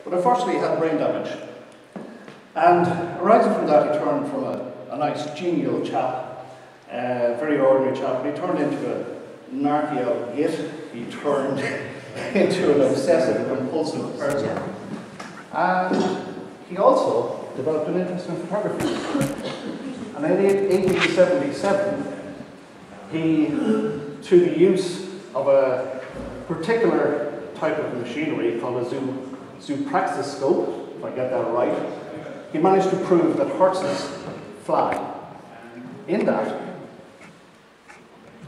but unfortunately he had brain damage. And arising from that, he turned from a nice, genial chap, very ordinary chap, and he turned into a narky old git. He turned into an obsessive, compulsive person. And he also developed an interest in photography. And in 1877, he, through the use of a particular type of machinery called a zoopraxiscope, if I get that right, he managed to prove that horses fly. In that,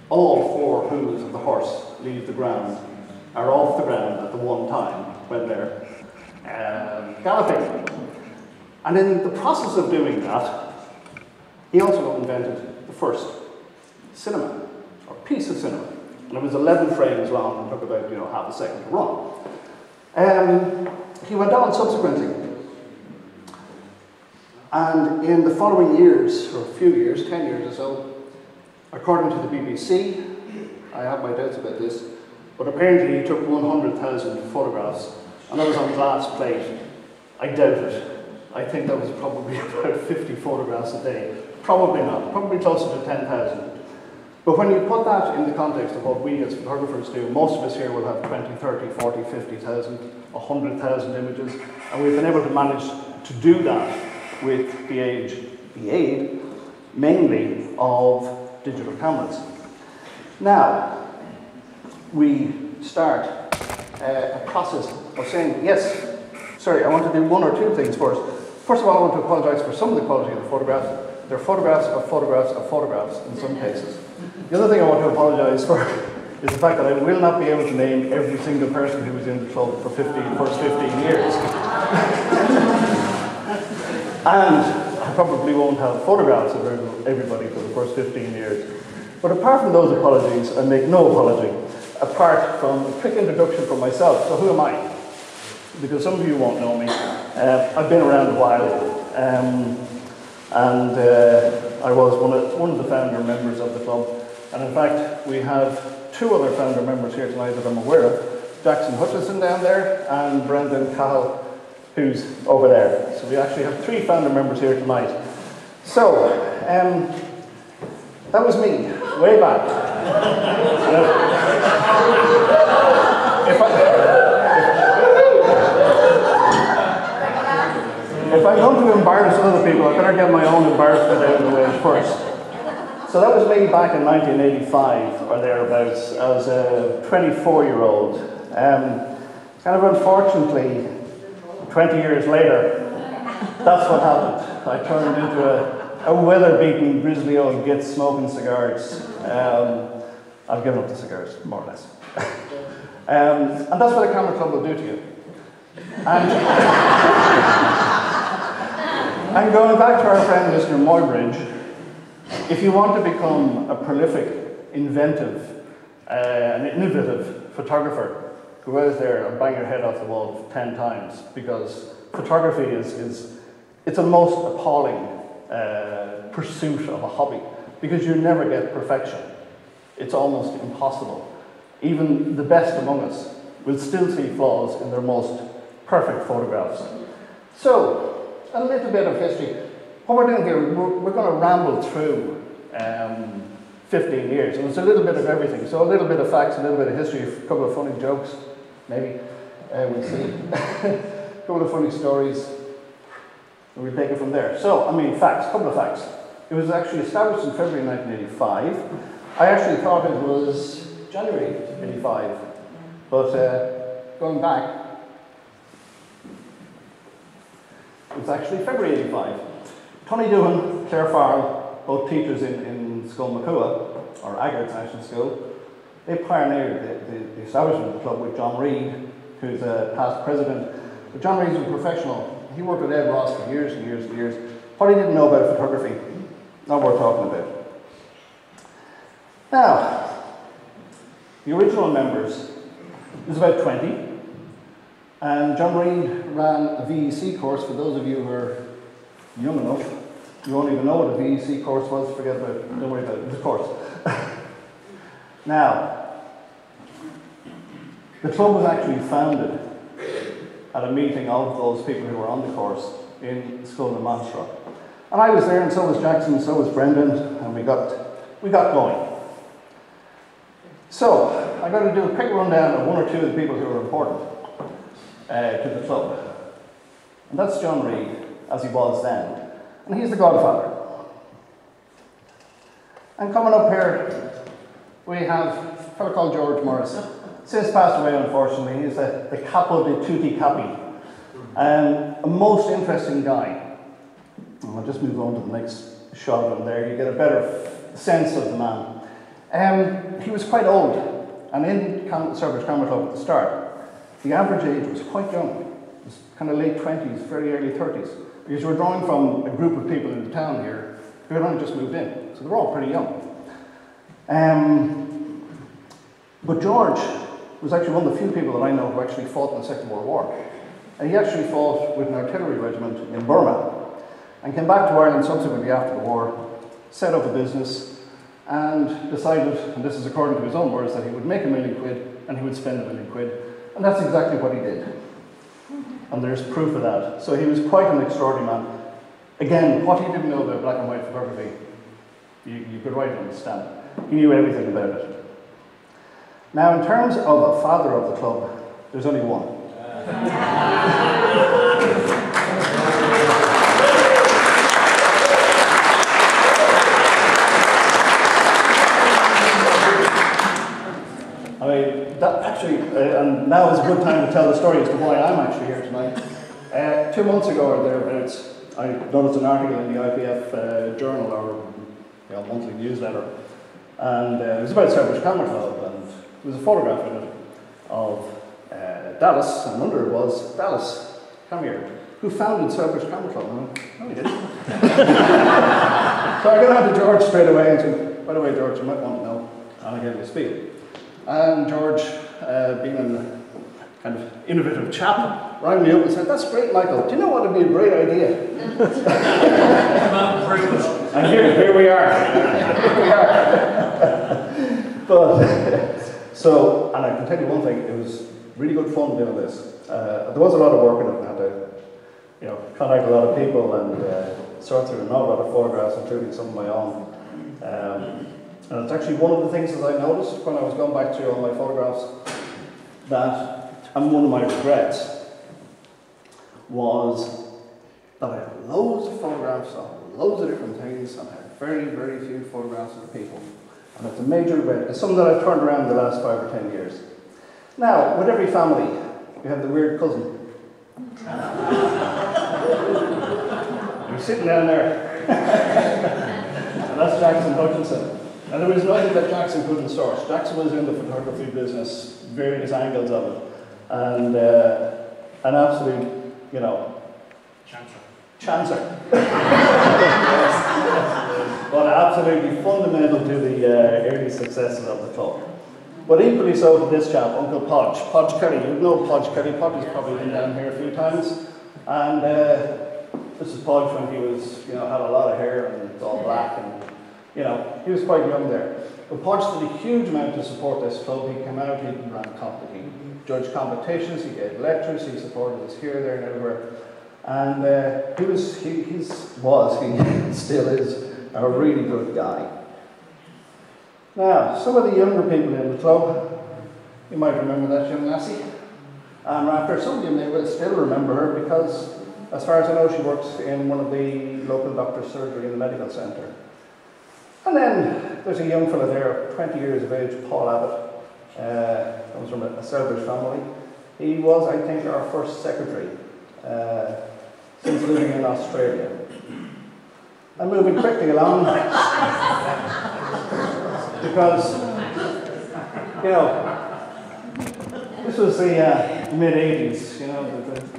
all four hooves of the horse leave the ground, are off the ground at the one time when they're galloping. And in the process of doing that, he also invented the first cinema, or piece of cinema. And it was 11 frames long and took about, half a second to run. He went on subsequently. And in the following years, or a few years, 10 years or so, according to the BBC, I have my doubts about this, but apparently he took 100,000 photographs, and that was on glass plate. I doubt it. I think that was probably about 50 photographs a day. Probably not, probably closer to 10,000. But when you put that in the context of what we as photographers do, most of us here will have 20, 30, 40, 50,000, 100,000 images, and we've been able to manage to do that with the aid mainly of digital cameras. Now, we start a process of saying, yes, sorry, I want to do one or two things first. First of all, I want to apologize for some of the quality of the photographs. They're photographs of photographs of photographs in some cases. The other thing I want to apologize for is the fact that I will not be able to name every single person who was in the club for the first 15 years. And I probably won't have photographs of everybody for the first 15 years. But apart from those apologies, I make no apology, apart from a quick introduction from myself. So who am I? Because some of you won't know me. I've been around a while, and I was one of the founder members of the club. And in fact, we have two other founder members here tonight that I'm aware of. Jackson Hutchison down there, and Brendan Cahill, who's over there. So we actually have three founder members here tonight. So, that was me, way back. If I'm going to embarrass other people, I better get my own embarrassment out of the way first. So that was me back in 1985, or thereabouts, as a 24-year-old. Kind of unfortunately, 20 years later, that's what happened. I turned into a weather-beaten, grizzly old git smoking cigars. I've given up the cigars, more or less. And that's what a camera club will do to you. And going back to our friend Mr. Moybridge, if you want to become a prolific, inventive, and innovative photographer, go out there and bang your head off the wall 10 times, because photography it's a most appalling pursuit of a hobby, because you never get perfection. It's almost impossible. Even the best among us will still see flaws in their most perfect photographs. So, a little bit of history. What we're doing here, we're going to ramble through 15 years, and it's a little bit of everything. So a little bit of facts, a little bit of history, a couple of funny jokes, maybe, we'll see. A couple of funny stories, and we'll take it from there. So, facts, a couple of facts. It was actually established in February 1985. I actually thought it was January 85, but going back, it was actually February 85. Tony Doohan, Claire Farrell, both teachers in Sculmacua, or Agart National School, they pioneered the establishment of the club with John Reid, who's a past president. But John Reid's a professional. He worked with Ed Ross for years and years and years. What he didn't know about photography, not worth talking about. Now, the original members, there's about 20. And John Reid ran a VEC course. For those of you who are young enough, you won't even know what a VEC course was. Forget about it. Don't worry about it. It was a course. Now, the club was actually founded at a meeting of those people who were on the course in school in Monstro. And I was there, and so was Jackson, and so was Brendan, and we got going. So, I'm going to do a quick rundown of one or two of the people who are important to the club. And that's John Reid, as he was then. And he's the godfather. And coming up here, we have a fellow called George Morris. Since passed away, unfortunately. He's the capo di tutti capi. A most interesting guy. And I'll just move on to the next shot of him there. You get a better sense of the man. He was quite old, and in Celbridge Camera Club at the start, the average age was quite young. It was kind of late 20s, very early 30s, because we're drawing from a group of people in the town here who had only just moved in, so they were all pretty young. But George was actually one of the few people that I know who actually fought in the Second World War. And he actually fought with an artillery regiment in Burma, and came back to Ireland subsequently after the war, set up a business, and decided, and this is according to his own words, that he would make £1 million and he would spend £1 million. And that's exactly what he did. And there's proof of that. So he was quite an extraordinary man. Again, what he didn't know about black and white photography, you could write it on the stamp. He knew everything about it. Now, in terms of a father of the club, there's only one. I mean, that actually, and now is a good time to tell the story as to why I'm actually here tonight. 2 months ago or thereabouts, I noticed an article in the IPF journal, or monthly newsletter, and it was about Celbridge Camera Club, and there was a photograph in it of Dallas, and under it was, Dallas, come here, who founded Celbridge Camera Club? And I went, no, he didn't. So I got on to George straight away and said, by the way, George, you might want to know, and I gave him a spiel. And George, being a kind of innovative chap, rang me up and said, that's great, Michael. Do you know what would be a great idea? And here we are. Here we are. But, so, and I can tell you one thing, it was really good fun doing this. There was a lot of work in it, and I had to contact a lot of people and sort through an awful lot of photographs, including some of my own. And it's actually one of the things that I noticed when I was going back through all my photographs, and one of my regrets was that I had loads of photographs of loads of different things, and I had very, very few photographs of the people. And it's a major regret. It's something that I've turned around in the last 5 or 10 years. Now, with every family, you have the weird cousin. You're sitting down there. And that's Jackson Hutchinson. And there was nothing that Jackson couldn't source. Jackson was in the photography business, various angles of it. And an absolute, chancer. But absolutely fundamental to the early successes of the club. But equally so to this chap, Uncle Podge. Podge Kelly. You know Podge Kelly. Podge has probably been down here a few times. And this is Podge when he was, had a lot of hair and it's all black, and he was quite young there. But Podge did a huge amount to support this club. He came out, he ran he judged competitions, he gave lectures, he supported us here, there, and everywhere. And he still is a really good guy. Now, some of the younger people in the club, you might remember that young lassie, Anne Rafter. Some of you may well still remember her because, as far as I know, she works in one of the local doctor's surgery in the medical centre. And then there's a young fellow there, 20 years of age, Paul Abbott, comes from a Celbridge family. He was, I think, our first secretary since living in Australia. I'm moving quickly along because, this was the mid-80s,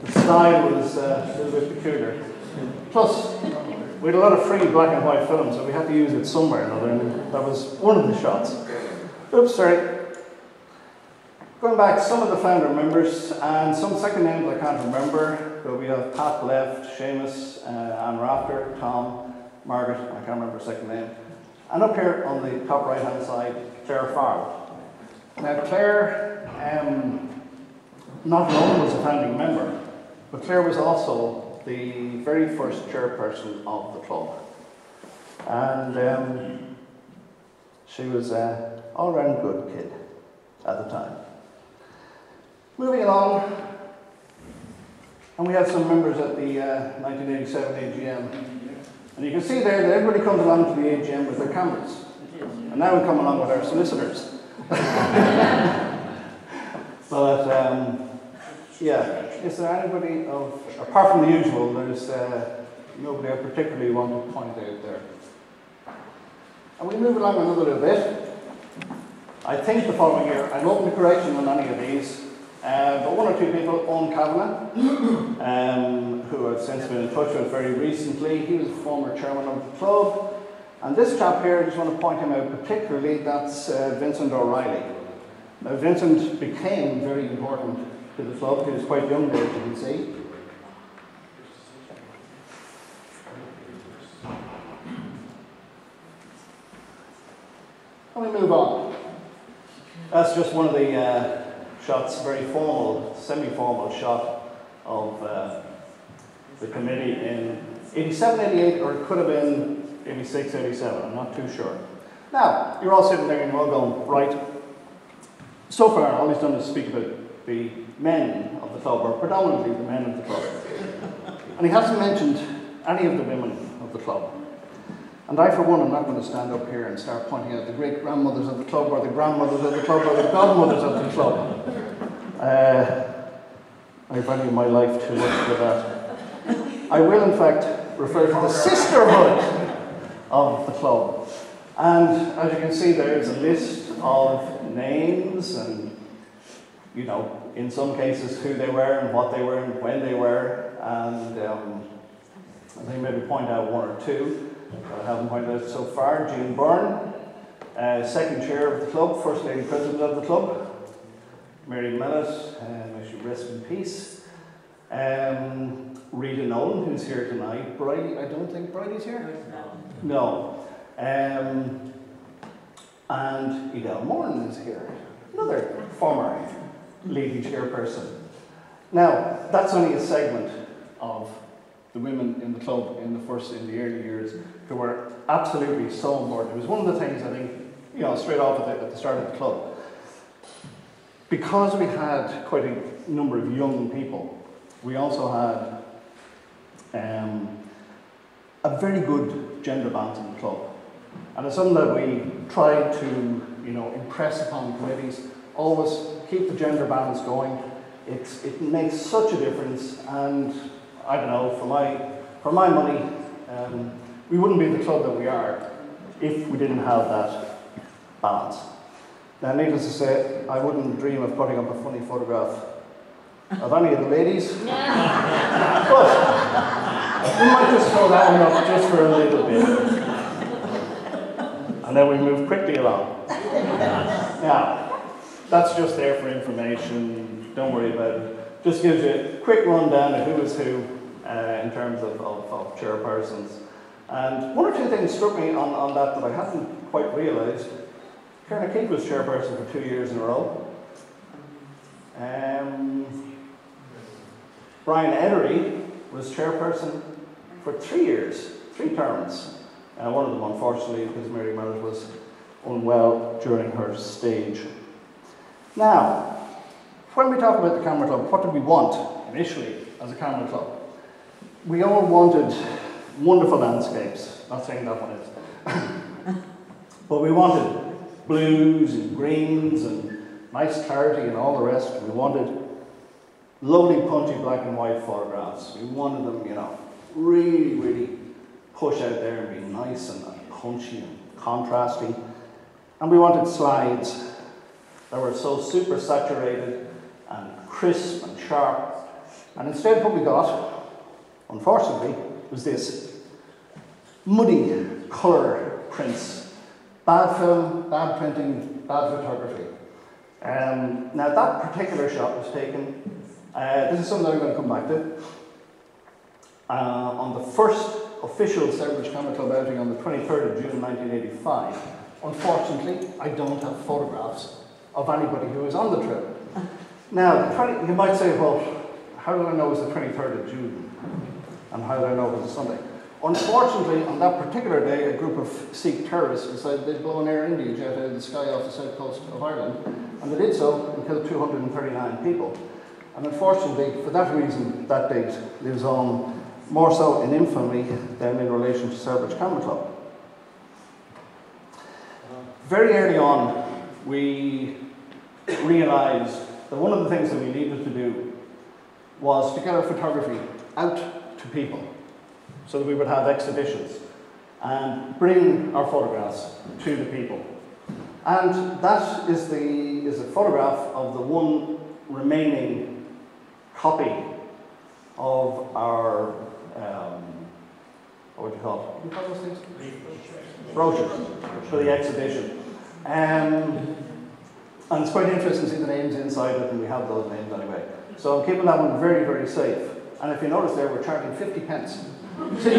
the style was a little bit peculiar. Plus, we had a lot of free black and white film, so we had to use it somewhere or another, and that was one of the shots. Oops, sorry. Going back, some of the founder members, and some second names I can't remember, but we have Pat left, Seamus, Anne Rafter, Tom, Margaret, I can't remember her second name. And up here on the top right hand side, Claire Farrell. Now Claire, not alone was a founding member, but Claire was also the very first chairperson of the club. And she was an all-round good kid at the time. Moving along, and we had some members at the 1987 AGM. And you can see there that everybody comes along to the AGM with their cameras. And now we come along with our solicitors. But, yeah, is there anybody apart from the usual, there's nobody I particularly want to point out there. And we move along another little bit. I think the following year, I'm open to correction on any of these, but one or two people, Owen Kavanagh, who I've since been in touch with very recently. He was a former chairman of the club. And this chap here, I just want to point him out particularly, that's Vincent O'Reilly. Now, Vincent became very important to the club. He was quite young there, as you can see. And we move on. That's just one of the shots, very formal, semi-formal shot of the committee in 87, 88, or it could have been 86, 87, I'm not too sure. Now, you're all sitting there and you're all going, right, so far all he's done is speak about the men of the club, or predominantly the men of the club. And he hasn't mentioned any of the women of the club. And I, for one, am not going to stand up here and start pointing out the great-grandmothers of the club, or the grandmothers of the club, or the godmothers of the club. I value my life too much for that. I will, in fact, refer to the sisterhood of the club. And as you can see, there is a list of names and, you know, in some cases who they were and what they were and when they were. And I think maybe point out one or two that I haven't pointed out so far. Jean Byrne, second chair of the club, first lady president of the club. Mary Mellett, may she rest in peace. Rita Nolan, who's here tonight. Bridie, I don't think Bridie's here. No. And Edel Moran is here, another former lady chairperson. Now, that's only a segment of the women in the club in the early years who were absolutely so important. It was one of the things, I think, you know, straight off at the start of the club. Because we had quite a number of young people, we also had a very good gender balance in the club. And it's something that we tried to, you know, impress upon committees. Always keep the gender balance going. It makes such a difference, and I don't know, for my money, we wouldn't be the club that we are if we didn't have that balance. Now, needless to say, I wouldn't dream of putting up a funny photograph of any of the ladies. But we might just throw that one up just for a little bit. And then we move quickly along. Now, that's just there for information. Don't worry about it. Just gives you a quick rundown of who is who in terms of chairpersons. And one or two things struck me on that I hadn't quite realised. Karen Keith was chairperson for 2 years in a row. Brian Edery was chairperson for 3 years, 3 terms. One of them, unfortunately, because Mary Mellett was unwell during her stage. Now, when we talk about the Camera Club, what did we want initially as a Camera Club? We all wanted wonderful landscapes. Not saying that one is. But we wanted blues and greens and nice clarity and all the rest. We wanted lovely punchy black and white photographs. We wanted them, you know, really, really push out there and be nice and punchy and contrasting. And we wanted slides that were so super saturated and crisp and sharp. And instead what we got, unfortunately, was this muddy colour prints. Bad film, bad printing, bad photography. Now that particular shot was taken, this is something that I'm going to come back to, on the first official Celbridge Camera Club outing on the 23rd of June 1985. Unfortunately, I don't have photographs of anybody who was on the trip. Now, you might say, well, how did I know it was the 23rd of June? And how did I know it was a Sunday? Unfortunately, on that particular day, a group of Sikh terrorists decided they'd blow an Air India jet out of the sky off the south coast of Ireland, and they did so and killed 239 people. And unfortunately, for that reason, that date lives on more so in infamy than in relation to Celbridge Camera Club. Very early on, we realised that one of the things that we needed to do was to get our photography out to people so that we would have exhibitions and bring our photographs to the people. And that is a photograph of the one remaining copy of our, what would you call it? What do you call those things? Brochures for the exhibition. And it's quite interesting to see the names inside it, and we have those names anyway. So I'm keeping that one very, very safe. And if you notice there, we're charging 50 pence. So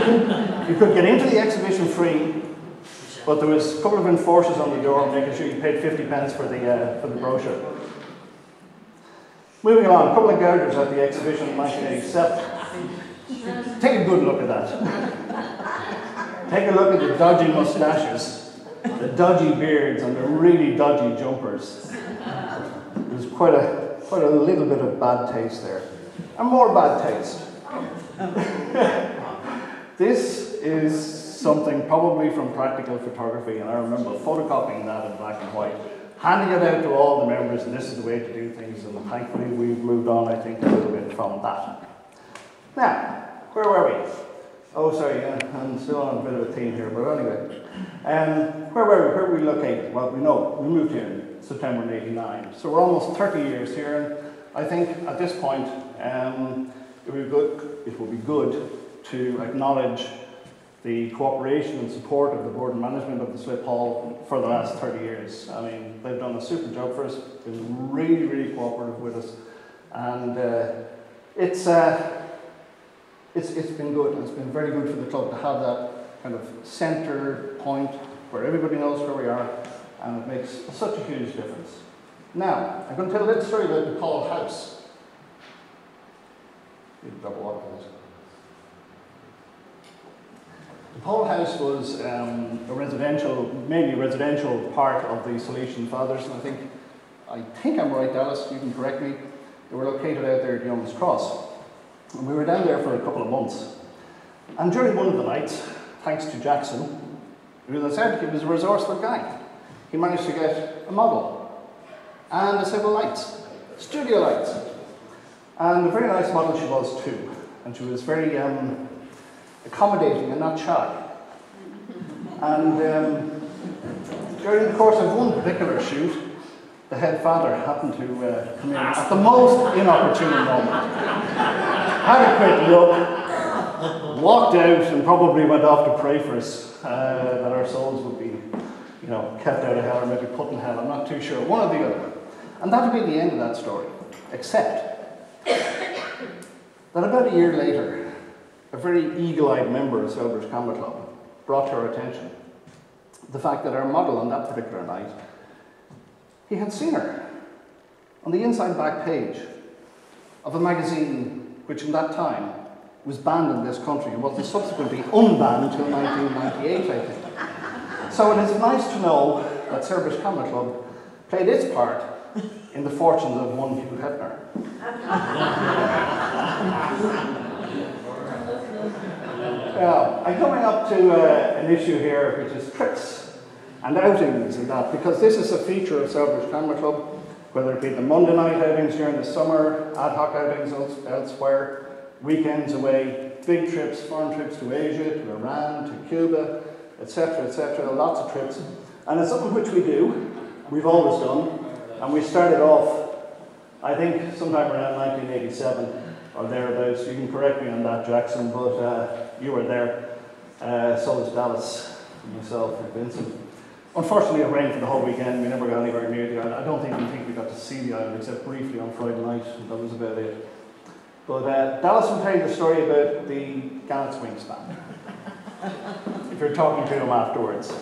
you could get into the exhibition free, but there was a couple of enforcers on the door making sure you paid 50 pence for the brochure. Moving along, a couple of garters at the exhibition in 1987. Take a good look at that. Take a look at the dodgy mustaches, the dodgy beards, and the really dodgy jumpers. There's quite a little bit of bad taste there. And more bad taste. This is something probably from practical photography, and I remember photocopying that in black and white, handing it out to all the members, and this is the way to do things, and thankfully we've moved on, I think, a little bit from that. Now, where were we? Oh, sorry, yeah, I'm still on a bit of a theme here, but anyway. Where were we? Where were we located? Well, we know, we moved here in September of '89, so we're almost 30 years here, and I think at this point, it will be good to acknowledge the cooperation and support of the board and management of the Slip Hall for the last 30 years. I mean, they've done a super job for us, been really, really cooperative with us, and it's been good. It's been very good for the club to have that kind of centre point where everybody knows where we are, and it makes such a huge difference. Now, I'm going to tell a little story about the Paul House. Drop water, please. The Paul House was mainly a residential part of the Salesian Fathers, and I think I'm right, Dallas, you can correct me. They were located out there at Young's Cross. And we were down there for a couple of months. And during one of the nights, thanks to Jackson, who as I said, he was a resourceful guy. He managed to get a model and several lights, studio lights. And a very nice model she was too. And she was very accommodating and not shy. And during the course of one particular shoot, the head father happened to come in at the most inopportune moment. Had a quick look, walked out, and probably went off to pray for us that our souls would be, kept out of hell or maybe put in hell. I'm not too sure, one or the other. And that would be the end of that story, except that about a year later, a very eagle-eyed member of Celbridge Camera Club brought to our attention the fact that our model on that particular night, he had seen her on the inside back page of a magazine which in that time was banned in this country and was subsequently unbanned until 1998, I think. So it is nice to know that Celbridge Camera Club played its part in the fortunes of one Hugh Hefner. Now, I'm coming up to an issue here which is trips and outings and that, because this is a feature of Celbridge Camera Club, whether it be the Monday night outings during the summer, ad hoc outings elsewhere, weekends away, big trips, foreign trips to Asia, to Iran, to Cuba, etc., lots of trips. And it's something which we do, we've always done, and we started off, I think, sometime around 1987 or thereabouts. You can correct me on that, Jackson, but you were there, so was Dallas, and myself, and Vincent. Unfortunately, it rained for the whole weekend. We never got anywhere near the island. I don't think we got to see the island except briefly on Friday night, and that was about it. But Dallas will tell you the story about the Gannet's wingspan, if you're talking to him afterwards.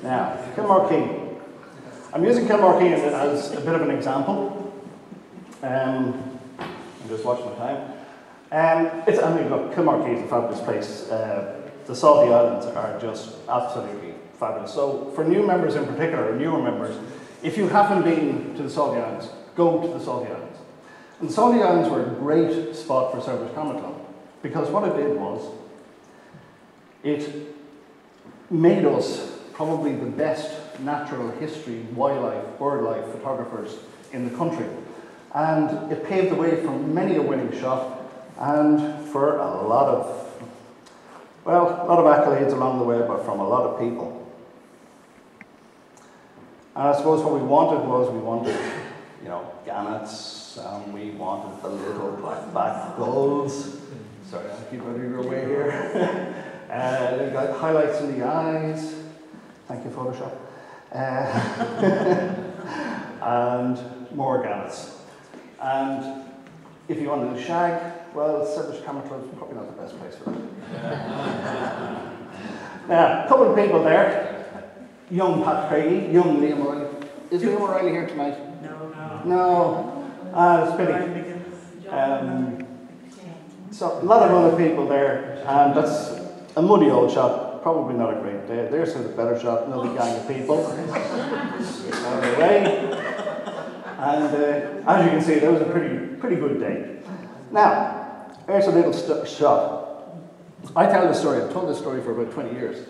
Now, Kilmore King. I'm using Kilmore King as a bit of an example. I'm just watching my time. I mean, look, Kilmarquee is a fabulous place. The Salty Islands are just absolutely fabulous. So for new members in particular, or newer members, if you haven't been to the Salty Islands, go to the Salty Islands. And the Salty Islands were a great spot for Celbridge Camera Club, because what it did was, it made us probably the best natural history, wildlife, bird life photographers in the country. And it paved the way for many a winning shot, and for a lot of accolades along the way, but from a lot of people. And I suppose what we wanted, you know, gannets, and we wanted the little black-backed gulls. Sorry, I'll keep out of your way here. They've got highlights in the eyes. Thank you, Photoshop. And more gannets. And if you wanted a shag, well, Celbridge Camera Club is probably not the best place for it. Now, a couple of people there. Young Pat Craigie, young Liam O'Reilly. Is Liam O'Reilly here tonight? No. It's a pity. So a lot of other people there, and that's a muddy old shot. Probably not a great day. There's a better shot. Another gang of people. Out of the way. And as you can see, that was a pretty good day. Now, here's a little shot. I tell this story. I've told this story for about 20 years.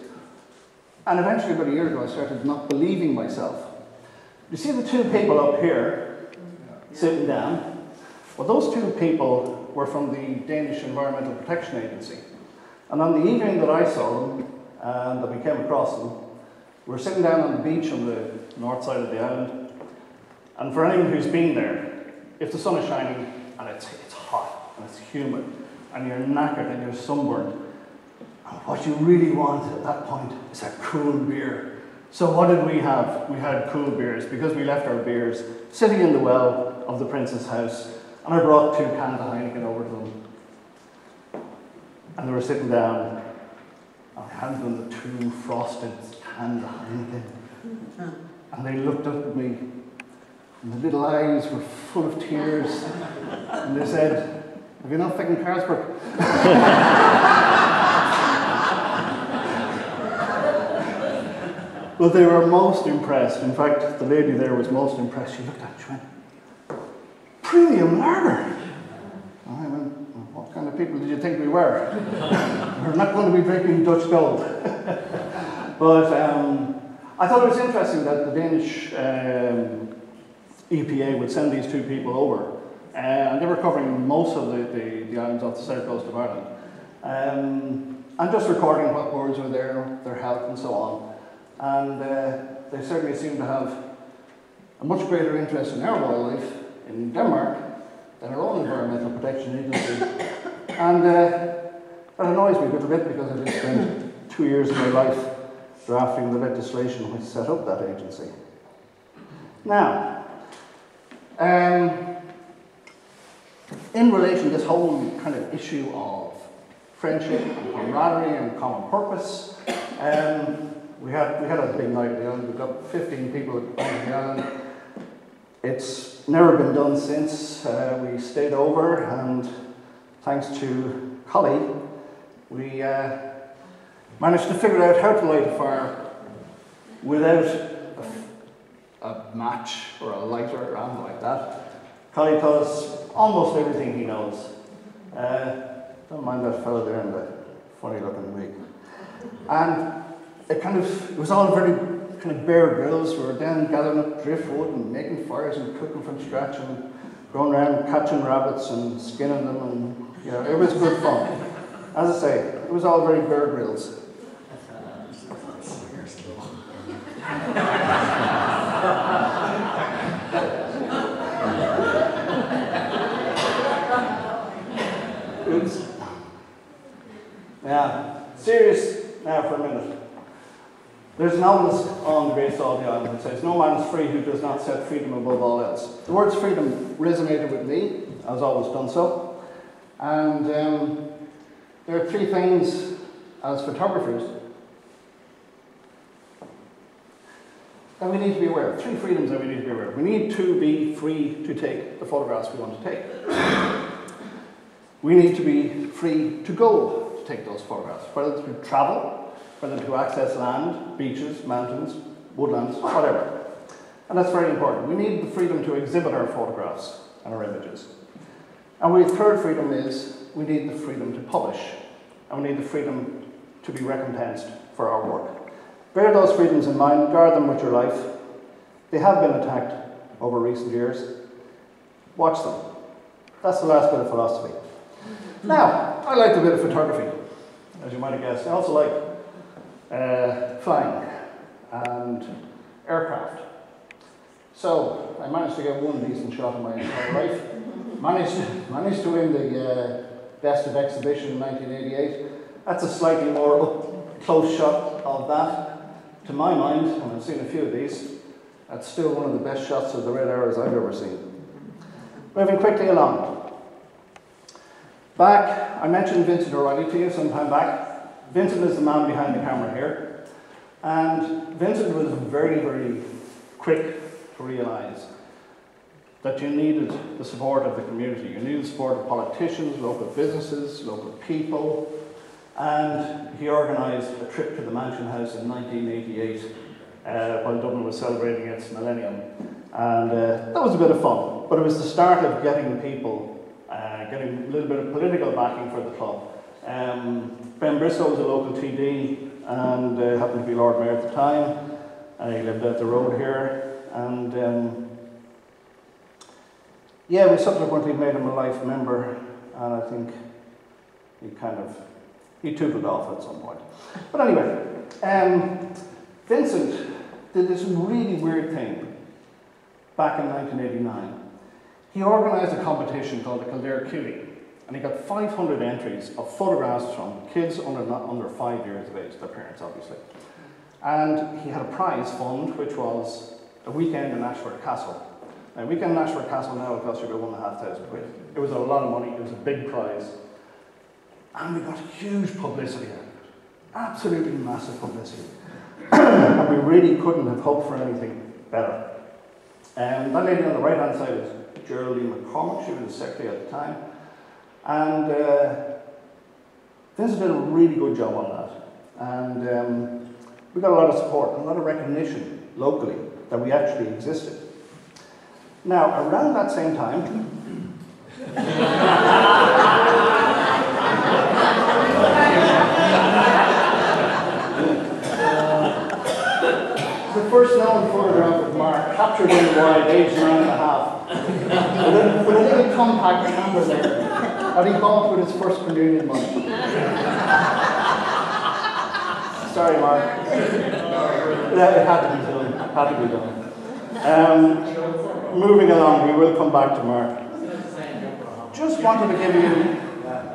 And eventually, about a year ago, I started not believing myself. You see the two people up here, sitting down? Well, those two people were from the Danish Environmental Protection Agency. And on the evening that I saw them, and that we came across them, we were sitting down on the beach on the north side of the island. And for anyone who's been there, if the sun is shining, and it's hot, and it's humid, and you're knackered and you're sunburned, and what you really want at that point is a cool beer. So what did we have? We had cool beers, because we left our beers sitting in the well of the Prince's house, and I brought 2 cans of Heineken over to them. And they were sitting down, and I handed them the 2 frosted cans of Heineken. And they looked up at me, and the little eyes were full of tears, and they said, "Have you not fucking Carlsberg?" But they were most impressed. In fact, the lady there was most impressed. She looked at me, she went, "Premium lager." I went, "What kind of people did you think we were?" "We're not going to be drinking Dutch Gold." But I thought it was interesting that the Danish EPA would send these 2 people over. And they were covering most of the islands off the south coast of Ireland. And just recording what birds were there, their health and so on. And they certainly seem to have a much greater interest in our wildlife in Denmark than our own Environmental Protection Agency. And that annoys me a little bit, because I just spent 2 years of my life drafting the legislation which set up that agency. Now, in relation to this whole kind of issue of friendship and camaraderie and common purpose, we had a big night at the island. We've got 15 people at the island. It's never been done since. We stayed over, and thanks to Collie, we managed to figure out how to light a fire without a match or a lighter or anything like that. Collie taught us almost everything he knows. Don't mind that fellow there in the funny looking wig. And it was all very kind of Bear Grylls. We were down gathering up driftwood and making fires and cooking from scratch and going around catching rabbits and skinning them, and you know, it was good fun. As I say, it was all very Bear Grylls. Now, serious now for a minute. There's an ominous on the Great Salty Island that says, "No man is free who does not set freedom above all else." The words freedom resonated with me, has always done so. And there are 3 things as photographers that we need to be aware of. 3 freedoms that we need to be aware of. We need to be free to take the photographs we want to take. We need to be free to go to take those photographs, whether to travel, whether to access land, beaches, mountains, woodlands, whatever. And that's very important. We need the freedom to exhibit our photographs and our images. And the third freedom is we need the freedom to publish, and we need the freedom to be recompensed for our work. Bear those freedoms in mind, guard them with your life. They have been attacked over recent years. Watch them. That's the last bit of philosophy. Now, I like a bit of photography, as you might have guessed. I also like flying and aircraft. So, I managed to get one decent shot in my entire life. Managed to win the Best of Exhibition in 1988. That's a slightly more up-close shot of that. To my mind, and I've seen a few of these, that's still one of the best shots of the red arrows I've ever seen. Moving quickly along. Back, I mentioned Vincent O'Reilly to you some time back. Vincent is the man behind the camera here. And Vincent was very, very quick to realise that you needed the support of the community. You needed the support of politicians, local businesses, local people. And he organised a trip to the Mansion House in 1988 while Dublin was celebrating its millennium. And that was a bit of fun. But it was the start of getting people, getting a little bit of political backing for the club. Ben Briscoe was a local TD and happened to be Lord Mayor at the time. He lived out the road here. And yeah, we subsequently made him a life member, and I think he tootled off at some point. But anyway, Vincent did this really weird thing back in 1989. He organised a competition called the Kildare Cutie, and he got 500 entries of photographs from kids under 5 years of age, their parents obviously. And he had a prize fund, which was a weekend in Ashford Castle. Now, weekend in Ashford Castle now will cost you about £1,500. It was a lot of money, it was a big prize. And we got huge publicity out of it. Absolutely massive publicity. And we really couldn't have hoped for anything better. That lady on the right hand side is Geraldine McCormick. She was the secretary at the time. And Vince did a really good job on that. And we got a lot of support, a lot of recognition locally that we actually existed. Now, around that same time, the first known photograph of Mark, captured in the wild, aged 9.5, with a little compact camera there, that he bought with his first communion money. Sorry, Mark. It had to be done. Had to be done. Moving along, we will come back to Mark. Just wanted to give you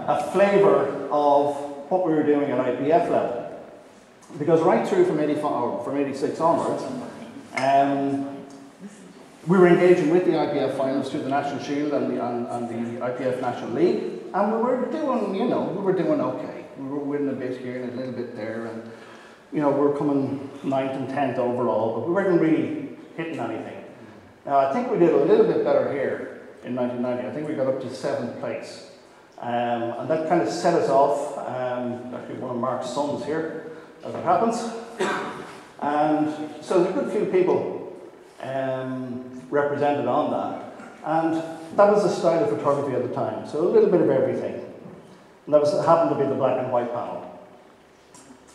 a flavour of what we were doing at IPF level. Because right through from 86 onwards, we were engaging with the IPF finals through the National Shield and the IPF National League, and we were doing okay. We were winning a bit here and a little bit there, and we were coming 9th and 10th overall, but we weren't really hitting anything. Now, I think we did a little bit better here in 1990. I think we got up to 7th place. And that kind of set us off. Actually, one of Mark's sons here, as it happens. And so there's a good few people represented on that. And that was the style of photography at the time. So a little bit of everything. And that happened to be the black and white panel.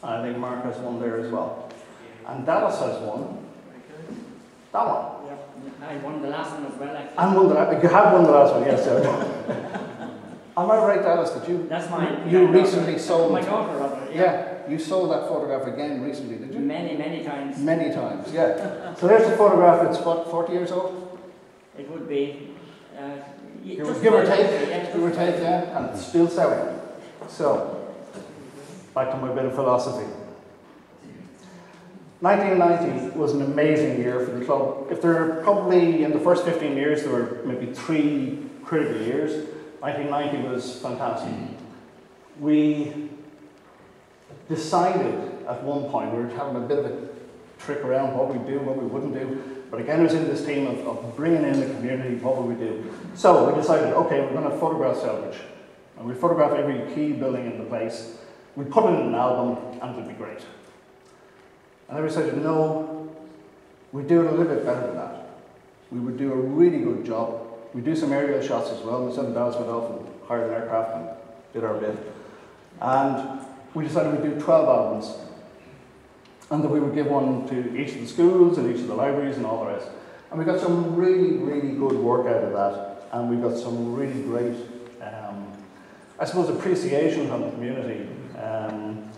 I think Mark has one there as well. And Dallas has one. That one. I won the last one as well, actually. And you have won the last one, yes, sir. Am I right, Alice, that you... That's mine. You recently sold... My daughter, rather. Yeah, you sold that photograph again recently, did you? Many, many times. Many times, yeah. So there's a photograph that's, what, 40 years old? It would be... give or take, yeah, and it's still selling. So, back to my bit of philosophy. 1990 was an amazing year for the club. If there were probably, in the first 15 years, there were maybe 3 critical years. 1990 was fantastic. We decided at one point, we were having a bit of a trick around what we do, what we wouldn't do. But again, it was in this theme of bringing in the community, what would we do? So we decided, okay, we're going to photograph Celbridge. And we photograph every key building in the place. We put it in an album, and it'd be great. And then we decided, no, we'd do it a little bit better than that. We would do a really good job. We'd do some aerial shots as well. Myself and Dallas went off and hired an aircraft and did our bit. And we decided we'd do 12 albums. And that we would give one to each of the schools and each of the libraries and all the rest. And we got some really, really good work out of that. And we got some really great, I suppose, appreciation from the community and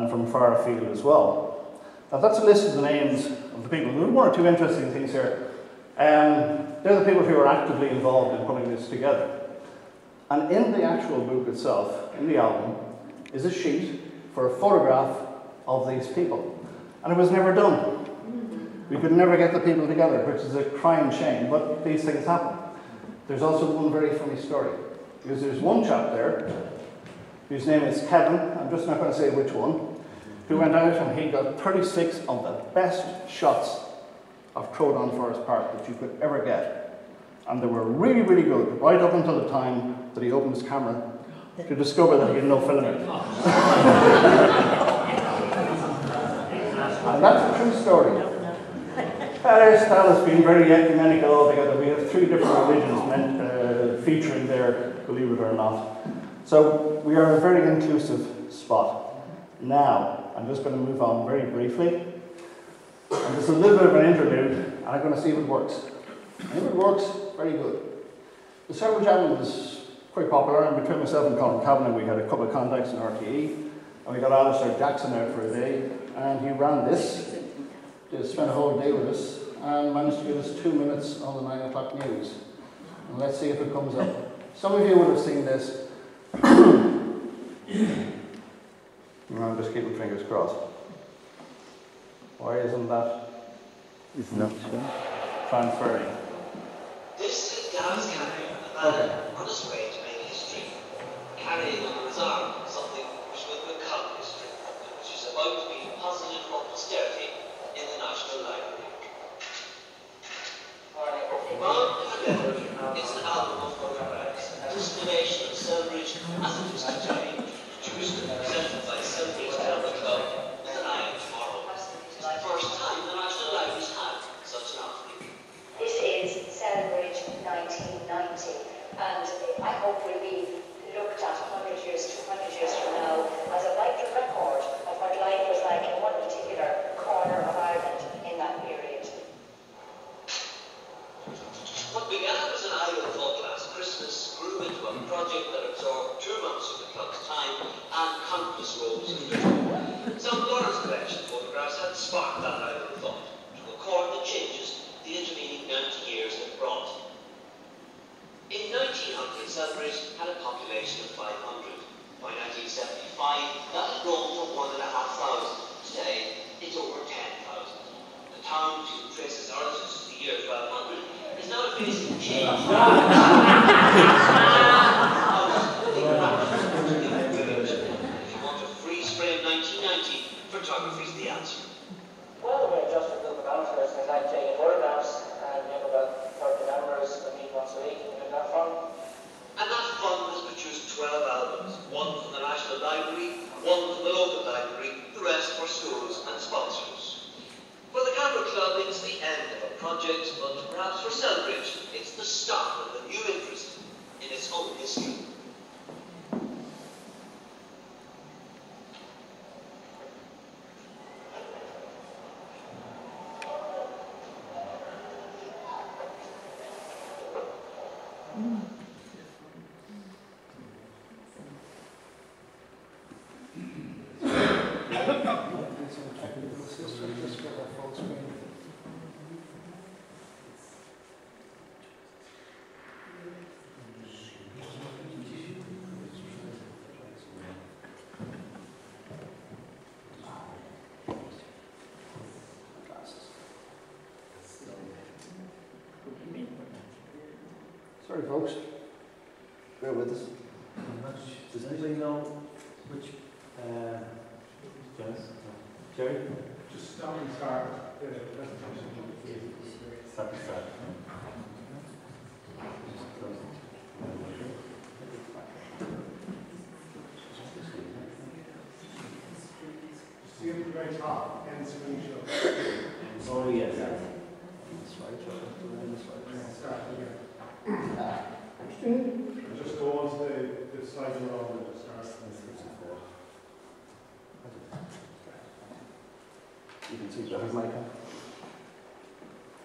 from far afield as well. Now that's a list of the names of the people. There are one or two interesting things here. They're the people who are actively involved in putting this together. And in the actual book itself, in the album, is a sheet for a photograph of these people. And it was never done. We could never get the people together, which is a crying shame, but these things happen. There's also one very funny story, because there's one chap there, whose name is Kevin, I'm just not going to say which one, who went out and he got 36 of the best shots of Crowdon Forest Park that you could ever get. And they were really, really good, right up until the time that he opened his camera to discover that he had no film in it. And that's a true story. Our style has been very ecumenical altogether. We have 3 different religions featuring there, believe it or not. So we are a very inclusive spot. Now, I'm just going to move on very briefly. And there's a little bit of an interlude, and I'm going to see if it works. And if it works, very good. The Celbridge album was quite popular, and between myself and Colin Kavanagh, we had a couple of contacts in RTE, and we got Alistair Jackson out for a day, and he ran this. Just spent a whole day with us and managed to give us 2 minutes on the 9 o'clock news. And let's see if it comes up. Some of you would have seen this. I'm just keeping fingers crossed. Why isn't that? It's not transferring. This is Dallas Canary, a man on his way to make history, carrying under his arm something which will become history, and which is about to be deposited for posterity in the National Library. It's an album of photographs, a distillation of Celbridge as it was to be produced and presented by Celbridge Camera Club with an eye on tomorrow. It's the first time the National Library's had such an offering. This is Celbridge 1990, and I hope will be looked at 100 years, 200 years from now as a vital record of what life was like in one particular corner of Ireland in that period. What began as an annual photographs Christmas grew into a project that absorbed 2 months of the club's time and countless rolls of film. Some Lawrence collection photographs had sparked that annual thought to record the changes the intervening 90 years had brought. In 1900, Celbridge had a population of 500. By 1975, that had grown to 1,500. Today, it's over 10,000. The town, which traces origins to the year 1200, is now facing change. If you want to freeze frame 1990, photography is the answer. Well, we're just a group of amateurs and like taking photographs, and we have about 30 members that meet once a week and we have fun. And that fund has produced 12 albums, one from the National Library, one from the local library, the rest for schools and sponsors. For the Camera Club, it's the end of a project, but perhaps for Celbridge, it's the start of a new interest in its own history. Sorry folks, bear with us. Does anybody know which, Jerry? Just stop and start the presentation. Stop and start. See at the very top, end screen show. Oh, yes. Start again. Just go on to the slide you're on and just start. You can see better, Michael.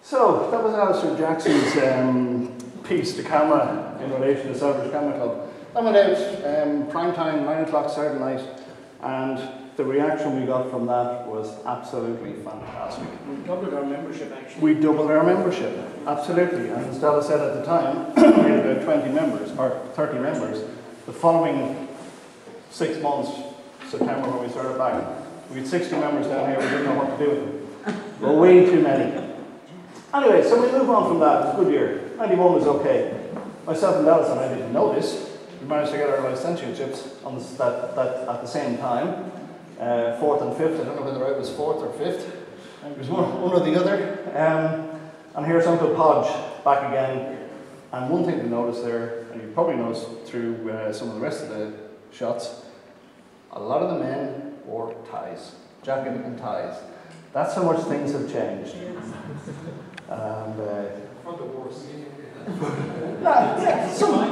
So, that was Alistair Jackson's piece, The Camera, in relation to Celbridge Camera Club. That went out prime time, 9 o'clock Saturday night, and the reaction we got from that was absolutely fantastic. We doubled our membership actually. We doubled our membership, absolutely. And as Della said at the time, we had about 20 members, or 30 members. The following 6 months, September when we started back, we had 60 members down here, we didn't know what to do with them. Well, way too many. Anyway, so we move on from that. It was a good year. 91 was okay. Myself and Dallas, and I didn't know this, we managed to get our licentiorships on that at the same time. 4th and 5th, I don't know whether I was 4th or 5th. It was one or the other. And here's Uncle Podge back again. And one thing to notice there, and you probably noticed through some of the rest of the shots, a lot of the men wore ties, jacket and ties. That's how much things have changed. And For the worse.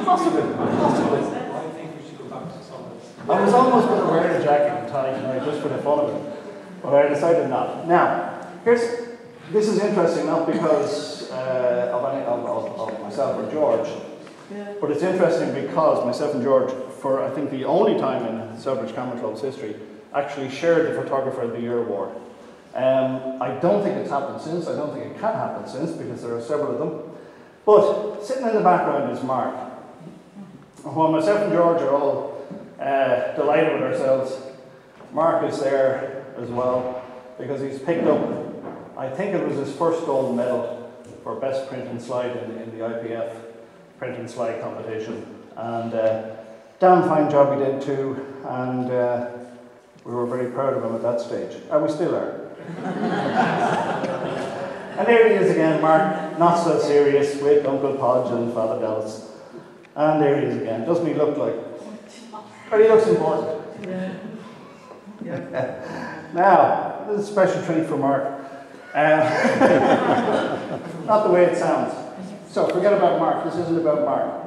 possibly. I think we should go back to some of this. I was almost going to wear a jacket and tie tonight just for the fun of it, but I decided not. Now, this is interesting not because of myself or George, but it's interesting because myself and George, for I think the only time in Celbridge Camera Club's history, actually shared the Photographer of the Year award. I don't think it's happened since. I don't think it can happen since because there are several of them. But sitting in the background is Mark. While myself and George are all delighted with ourselves, Mark is there as well because he's picked up, I think it was his first gold medal for best print and slide in the IPF print and slide competition. And damn fine job he did too, and we were very proud of him at that stage. And we still are. And there he is again, Mark, not so serious, with Uncle Podge and Father Dallas. And there he is again. Doesn't he look like? But he looks important. Now, this is a special treat for Mark. Not the way it sounds. So forget about Mark. This isn't about Mark.